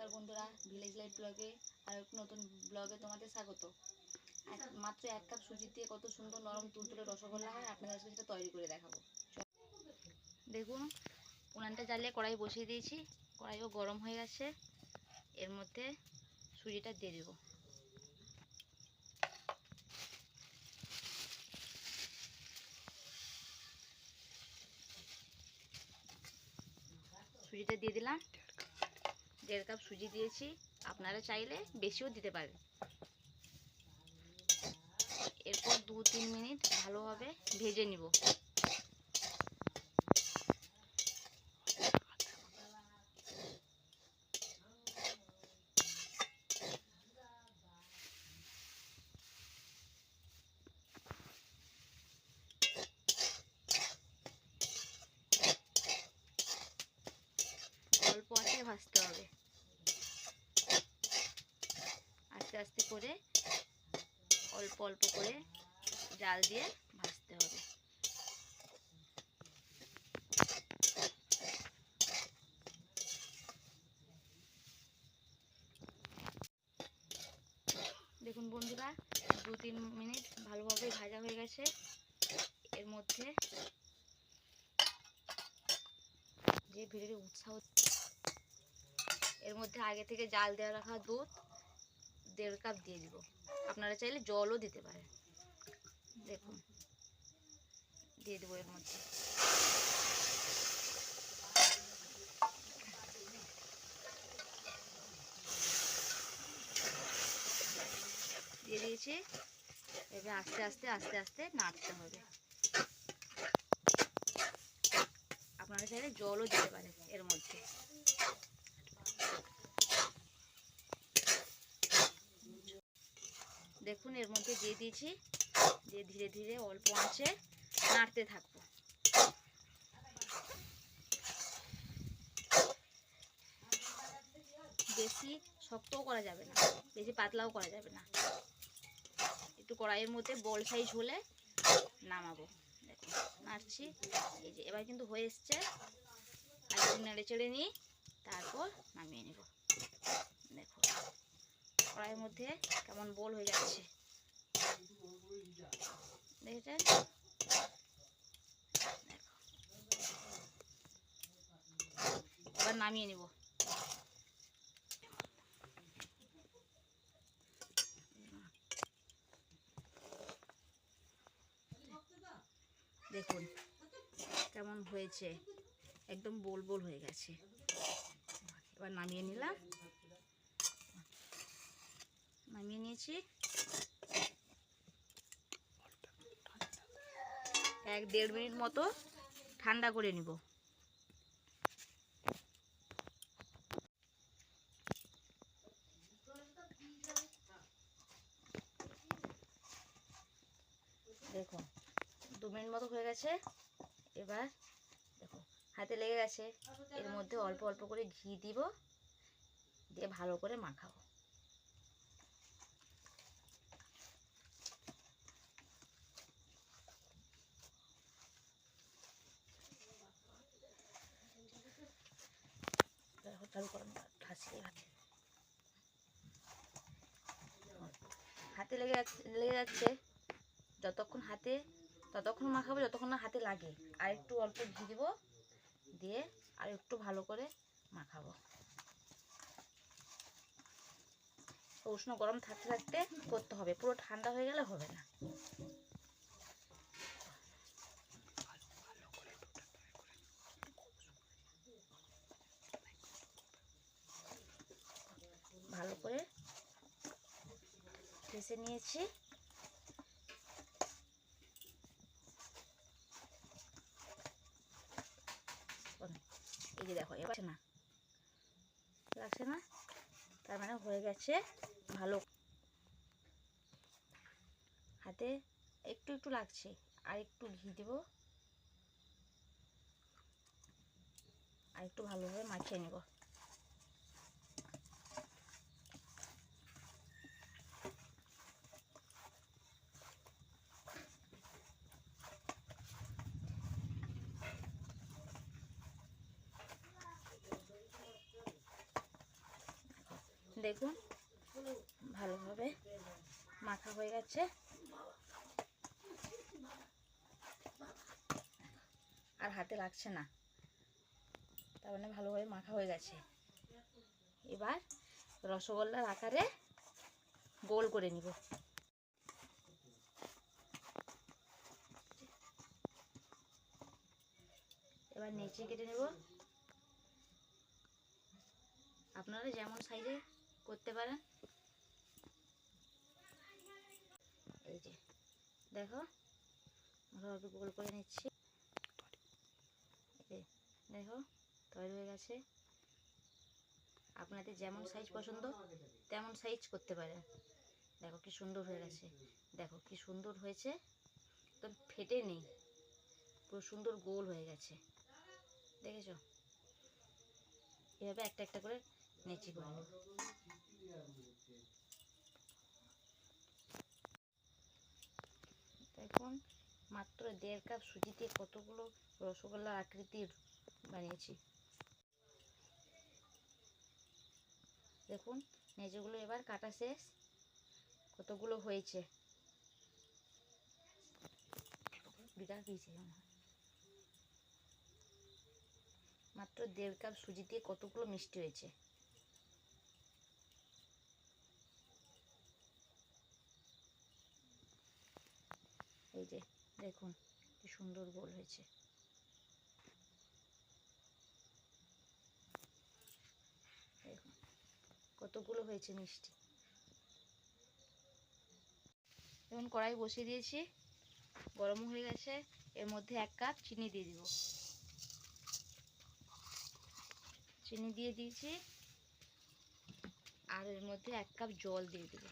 নমস্কার বন্ধুরা, village life ব্লগে আর এক নতুন ব্লগে তোমাদের স্বাগত। মাত্র 1 কাপ সুজি দিয়ে কত সুন্দর নরম তুলতুলে রসগোল্লা হয় আপনাদের সাথে সেটা তৈরি করে দেখাবো। দেখুন, উনানটা জ্বালিয়ে কড়াই বসিয়ে দিয়েছি। কড়াইও গরম হয়ে গেছে। এর মধ্যে সুজিটা দিয়ে দেবো। সুজিটা দিয়ে দিলাম। 1.5 কাপ সুজি দিয়েছি, আপনারা চাইলে বেশিও দিতে পারেন। এরপর 2-3 মিনিট ভালোভাবে ভেজে নিব। অল্প আঁচে ভাজতে হবে, আস্তে আস্তে করে অল্প অল্প করে জাল দিয়ে ভাজতে হবে। দেখুন বন্ধুরা, 2-3 মিনিট ভালোভাবে ভাজা হয়ে গেছে। এর মধ্যে যে ভিডিওর উৎসাহ, এর মধ্যে আগে থেকে জাল দেওয়া রাখা দুধ 1.5 কাপ দিয়ে দিব। আপনারা চাইলে জলও দিতে পারেন। দেখুন, দিয়ে দেবো এর মধ্যে। দিয়ে দিয়েছি। এবার আস্তে আস্তে আস্তে আস্তে নাড়তে হবে। আপনারা চাইলে জলও দিতে পারেন এর মধ্যে। দেখুন, এর মধ্যে দিয়ে দিয়েছি। দিয়ে ধীরে ধীরে অল্প আঁচে নাড়তে থাকবো। বেশি শক্তও করা যাবে না, বেশি পাতলাও করা যাবে না। একটু কড়াইয়ের মধ্যে বল সাইজ হলে নামাবো। দেখুন, নাড়ছি। এই যে এবার কিন্তু হয়ে এসছে। আর একটু নেড়ে চেড়ে নিই, তারপর নামিয়ে নেব। দেখুন, কড়াইয়ের মধ্যে কেমন বল হয়ে যাচ্ছে, দেখেছেন? এবার নামিয়ে নিব। দেখুন কেমন হয়েছে, একদম গোল গোল হয়ে গেছে। এবার নামিয়ে নিলাম। নামিয়ে নিয়েছি। 1-1.5 মিনিট মতো ঠান্ডা করে নিব। দেখুন, 2 মিনিট মতো হয়ে গেছে। এবার দেখো, হাতে লেগে গেছে। এর মধ্যে অল্প অল্প করে ঘি দিব, দিয়ে ভালো করে মাখাবো। হাতে লেগে যাচ্ছে। যতক্ষণ হাতে ততক্ষণ মাখাবো যতক্ষণ না হাতে লাগে। আর একটু অল্প ঘি দিব, দিয়ে আর একটু ভালো করে মাখাবো। উষ্ণ গরম থাকতে থাকতে করতে হবে, পুরো ঠান্ডা হয়ে গেলে হবে না। ভালো করে ভেজে নিয়েছি। এই যে দেখো, এবার লাগছে না, তার মানে হয়ে গেছে। ভালো হাতে একটু একটু লাগছে, আর একটু ঘি দেব, আর একটু ভালোভাবে মাখিয়ে নেব। দেখুন ভালোভাবে মাখা হয়ে গেছে। আর হাতে লাগছে না, তার মানে ভালোভাবে মাখা হয়ে গেছে। এবার রসগোল্লার আকারে গোল করে নিব। এবার নিচে কেটে নেব। আপনারা যেমন সাইজে করতে পারেন। এই যে দেখো ভালোভাবে গোল করে নিচ্ছি। দেখো তৈরি হয়ে গেছে। আপনাদের যেমন সাইজ পছন্দ তেমন সাইজ করতে পারেন। দেখো কি সুন্দর হয়ে গেছে, দেখো কি সুন্দর হয়েছে, একদম ফেটে নেই, পুরো সুন্দর গোল হয়ে গেছে। দেখেছো? এভাবে একটা একটা করে নেচি করে নেব। দেখুন মাত্র 1.5 কাপ সুজিতে কতগুলো রসগোল্লার আকৃতির বানিয়েছি। দেখুন নেজেগুলো এবার কাটা শেষ। কতগুলো হয়েছে, মাত্র 1.5 কাপ সুজি দিয়ে কতগুলো মিষ্টি হয়েছে। এই যে দেখুন কি সুন্দর গোল হয়েছে। দেখুন কতগুলো হয়েছে মিষ্টি। এখন কড়াই বসিয়ে দিয়েছি, গরম হয়ে গেছে। এর মধ্যে 1 কাপ চিনি দিয়ে দিব। চিনি দিয়ে দিয়েছি, আর এর মধ্যে 1 কাপ জল দিয়ে দেব।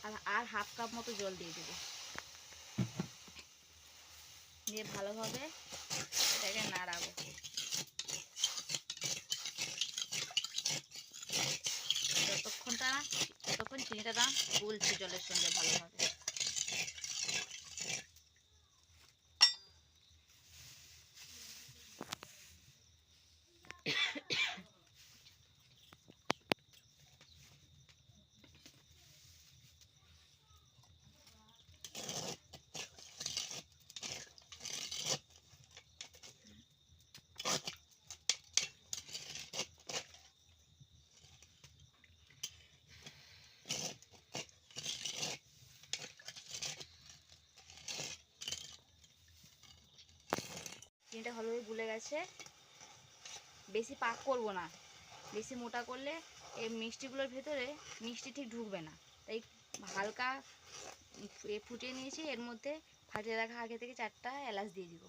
আর 1/2 কাপ মতো জল দিয়ে দেব। দিয়ে ভালোভাবে এটাকে নাড়াবো। যতক্ষণ চিনিটা না গুলছে জলের সঙ্গে ভালোভাবে। চিনিটা ভালোভাবে গুলে গেছে। বেশি পাক করব না, বেশি মোটা করলে এই মিষ্টিগুলোর ভেতরে মিষ্টি ঠিক ঢুকবে না। তাই হালকা ফুটিয়ে নিয়েছি। এর মধ্যে ফাটিয়ে রাখা আগে থেকে 4টা এলাচ দিয়ে দিব।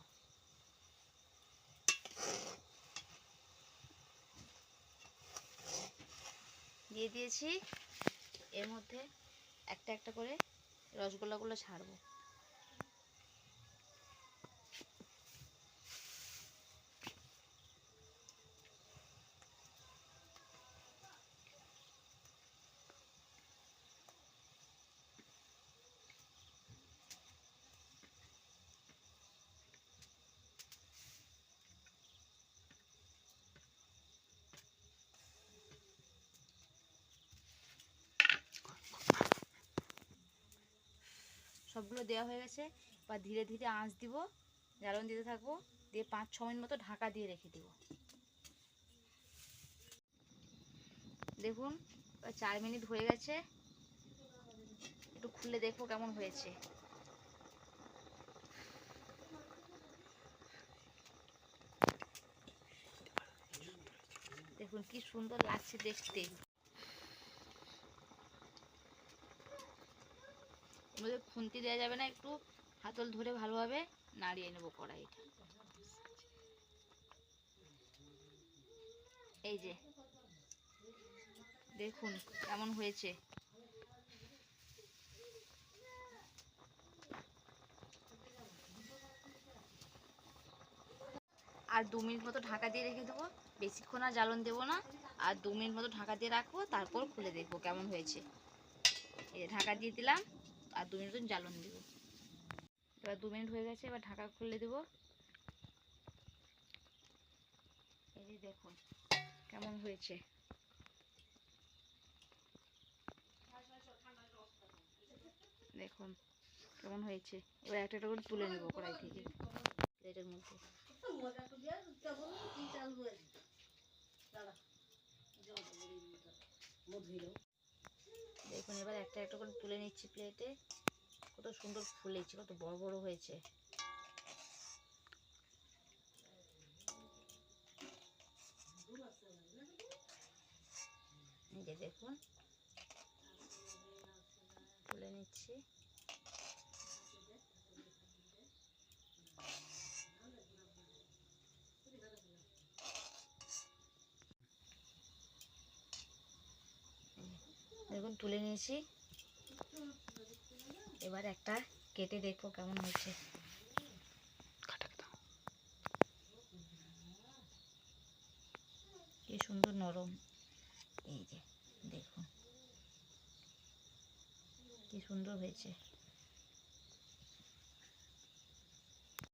দিয়ে দিয়েছি। এর মধ্যে একটা একটা করে রসগোল্লাগুলো ছাড়বো। সবগুলো দেওয়া হয়ে গেছে। বা ধীরে ধীরে আঁচ দিব, জ্বালন দিতে থাকবো। দিয়ে 5-6 মিনিট মতো ঢাকা দিয়ে রেখে দিব। দেখুন 4 মিনিট হয়ে গেছে। একটু খুলে দেখো কেমন হয়েছে। দেখুন কি সুন্দর লাগছে দেখতে। এর মধ্যে খুন্তি দেওয়া যাবে না, একটু হাতল ধরে ভালোভাবে নাড়িয়ে নেব কড়াইটা। এই যে দেখুন কেমন হয়েছে। আর 2 মিনিট মতো ঢাকা দিয়ে রেখে দেবো। বেশিক্ষণ আর জ্বালন দেবো না। আর 2 মিনিট মতো ঢাকা দিয়ে রাখবো, তারপর খুলে দেখবো কেমন হয়েছে। এই ঢাকা দিয়ে দিলাম। আর 2 মিনিট জ্বালন দিব। এবার 2 মিনিট হয়ে গেছে, এবার ঢাকা খুলে দেব। এই যে দেখুন কেমন হয়েছে। দেখুন কেমন হয়েছে। এবার একটা একটা করে তুলে নেব কড়াই থেকে প্লেটের মধ্যে। দেখুন এবার একটা একটা করে তুলে নিচ্ছি প্লেটে। কত সুন্দর ফুলেছে, কত বড় বড় হয়েছে। এই যে দেখুন তুলে নিচ্ছি। দেখুন তুলে নিয়েছি। এবার একটা কেটে দেখবো কেমন হয়েছে। কি সুন্দর নরম। এই যে দেখুন কি সুন্দর হয়েছে।